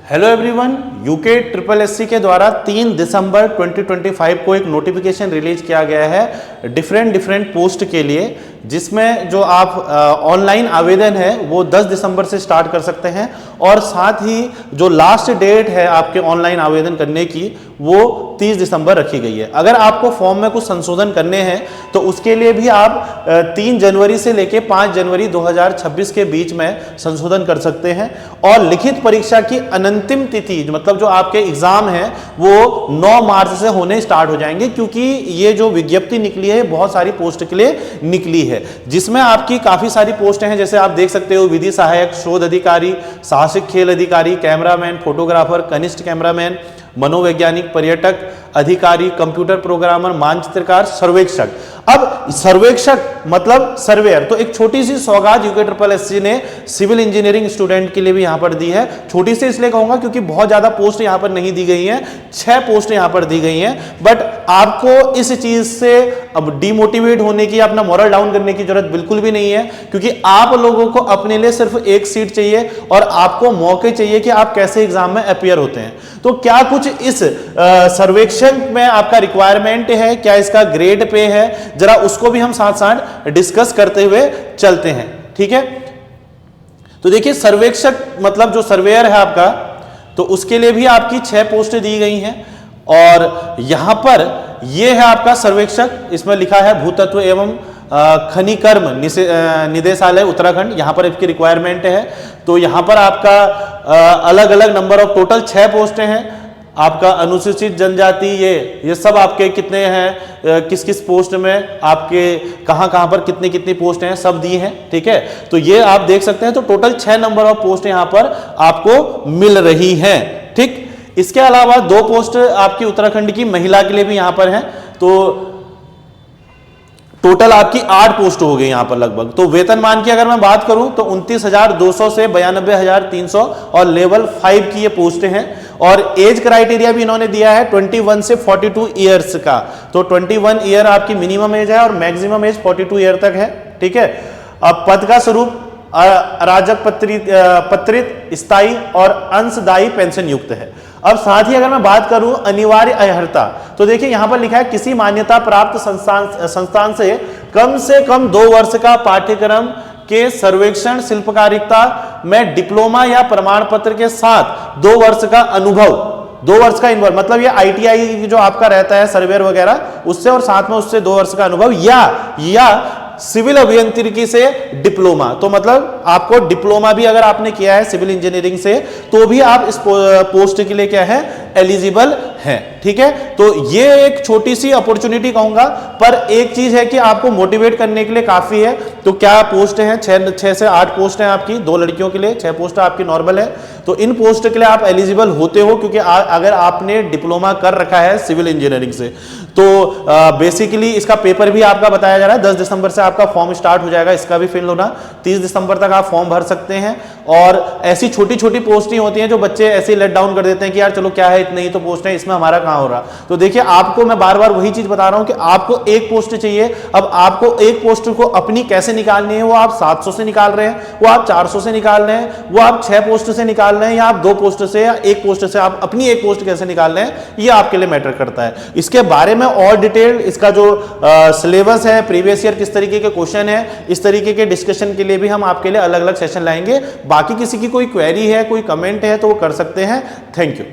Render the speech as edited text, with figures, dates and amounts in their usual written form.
Hello everyone, UK triple SC के द्वारा 3 दिसंबर 2025 को एक नोटिफिकेशन रिलीज किया गया है डिफरेंट पोस्ट के लिए, जिसमें जो आप ऑनलाइन आवेदन है वो 10 दिसंबर से स्टार्ट कर सकते हैं और साथ ही जो लास्ट डेट है आपके ऑनलाइन आवेदन करने की वो 30 दिसंबर रखी गई है। अगर आपको फॉर्म में कुछ संशोधन करने हैं तो उसके लिए भी आप 3 जनवरी से लेके 5 जनवरी 2026 के बीच में संशोधन कर सकते हैं। और लिखित परीक्षा की अंतिम तिथि मतलब जो आपके एग्जाम है वो 9 मार्च से होने स्टार्ट हो जाएंगे, क्योंकि ये जो विज्ञप्ति निकली है बहुत सारी पोस्ट के लिए निकली है, जिसमें आपकी काफी सारी पोस्टें हैं। जैसे आप देख सकते हो विधि सहायक, शोध अधिकारी, साहसिक खेल अधिकारी, कैमरामैन, फोटोग्राफर, कनिष्ठ कैमरामैन, मनोवैज्ञानिक, पर्यटक अधिकारी, कंप्यूटर प्रोग्रामर, मानचित्रकार, सर्वेक्षक। अब सर्वेक्षक मतलब सर्वेयर, तो एक छोटी सी सौगात यूके ट्रिपल एससी ने सिविल इंजीनियरिंग स्टूडेंट के लिए भी यहां पर दी है। छोटी सी इसलिए कहूंगा क्योंकि बहुत ज्यादा पोस्ट यहां पर नहीं दी गई हैं, 6 पोस्ट यहां पर दी गई हैं। बट आपको इस चीज से अब डिमोटिवेट होने की, अपना मोरल डाउन करने की जरूरत बिल्कुल भी नहीं है, क्योंकि आप लोगों को अपने लिए सिर्फ एक सीट चाहिए और आपको मौके चाहिए कि आप कैसे एग्जाम में अपीयर होते हैं। तो क्या कुछ इस सर्वेक्षण में आपका रिक्वायरमेंट है, क्या इसका ग्रेड पे है, जरा उसको भी हम साथ साथ डिस्कस करते हुए चलते हैं। ठीक है, तो देखिए सर्वेक्षक मतलब जो सर्वेयर है आपका, तो उसके लिए भी आपकी 6 पोस्टें दी गई हैं। और यहां पर यह है आपका सर्वेक्षक, इसमें लिखा है भूतत्व एवं खनिकर्म निदेशालय उत्तराखंड, यहां पर इसकी रिक्वायरमेंट है। तो यहां पर आपका अलग अलग नंबर ऑफ टोटल 6 पोस्टें हैं। आपका अनुसूचित जनजाति ये सब आपके कितने हैं, किस किस पोस्ट में आपके कहां पर कितनी कितनी पोस्ट हैं, सब दी हैं। ठीक है, तो ये आप देख सकते हैं। तो टोटल 6 नंबर ऑफ पोस्ट यहां पर आपको मिल रही हैं। ठीक, इसके अलावा 2 पोस्ट आपकी उत्तराखंड की महिला के लिए भी यहां पर हैं। तो टोटल आपकी 8 पोस्ट हो गई यहां पर लगभग। तो वेतनमान की अगर मैं बात करूं तो 29,200 से 92,300 और लेवल 5 की ये पोस्टें हैं। और एज क्राइटेरिया भी इन्होंने दिया है 21 से 42 ईयर्स का। तो 21 ईयर आपकी मिनिमम एज है और मैक्सिमम एज 42 ईयर तक है। ठीक है, अब पद का स्वरूप अराजक पत्रित स्थायी और अंशदायी पेंशन युक्त है। अब साथ ही अगर मैं बात करूं अनिवार्य अर्हता, तो देखिए यहां पर लिखा है किसी मान्यता प्राप्त संस्थान से कम 2 वर्ष का पाठ्यक्रम के सर्वेक्षण शिल्पकारिता में डिप्लोमा या प्रमाण पत्र के साथ 2 वर्ष का अनुभव, 2 वर्ष का इन्वॉल्व मतलब ये ITI जो आपका रहता है सर्वेयर वगैरह उससे, और साथ में उससे 2 वर्ष का अनुभव या सिविल अभियांत्रिकी से डिप्लोमा। तो मतलब आपको डिप्लोमा भी अगर आपने किया है सिविल इंजीनियरिंग से तो भी आप इस पोस्ट के लिए क्या है, एलिजिबल है। ठीक है, तो ये एक छोटी सी अपॉर्चुनिटी कहूंगा, पर एक चीज है कि आपको मोटिवेट करने के लिए काफी है। तो क्या पोस्ट हैं, 6 से 8 पोस्ट हैं आपकी, 2 लड़कियों के लिए 6 पोस्ट आपकी नॉर्मल है। तो इन पोस्ट के लिए आप एलिजिबल होते हो, क्योंकि अगर आपने डिप्लोमा कर रखा है सिविल इंजीनियरिंग से। तो बेसिकली इसका पेपर भी आपका बताया जा रहा है 10 दिसंबर से आपका फॉर्म स्टार्ट हो जाएगा, इसका भी फिल होना 30 दिसंबर तक आप फॉर्म भर सकते हैं। और ऐसी छोटी छोटी पोस्ट ही होती हैं जो बच्चे ऐसे लेट डाउन कर देते हैं कि यार चलो क्या है, इतनी ही तो पोस्ट है, इसमें हमारा कहां हो रहा। तो देखिए आपको मैं बार बार वही चीज बता रहा हूं कि आपको एक पोस्ट चाहिए। अब आपको एक पोस्ट को अपनी कैसे निकालनी है, वो आप 700 से निकाल रहे हैं, वो आप 400 से निकाल रहे हैं, वो आप 6 पोस्ट से निकाल रहे हैं, या आप 2 पोस्ट से या 1 पोस्ट से, आप अपनी एक पोस्ट कैसे निकाल रहे हैं ये आपके लिए मैटर करता है। इसके बारे में और डिटेल, इसका जो सिलेबस है, प्रीवियस ईयर किस तरीके के क्वेश्चन है, इस तरीके के डिस्कशन के लिए भी हम आपके लिए अलग अलग सेशन लाएंगे। बाकी किसी की कोई क्वेरी है, कोई कमेंट है तो वो कर सकते हैं। Thank you.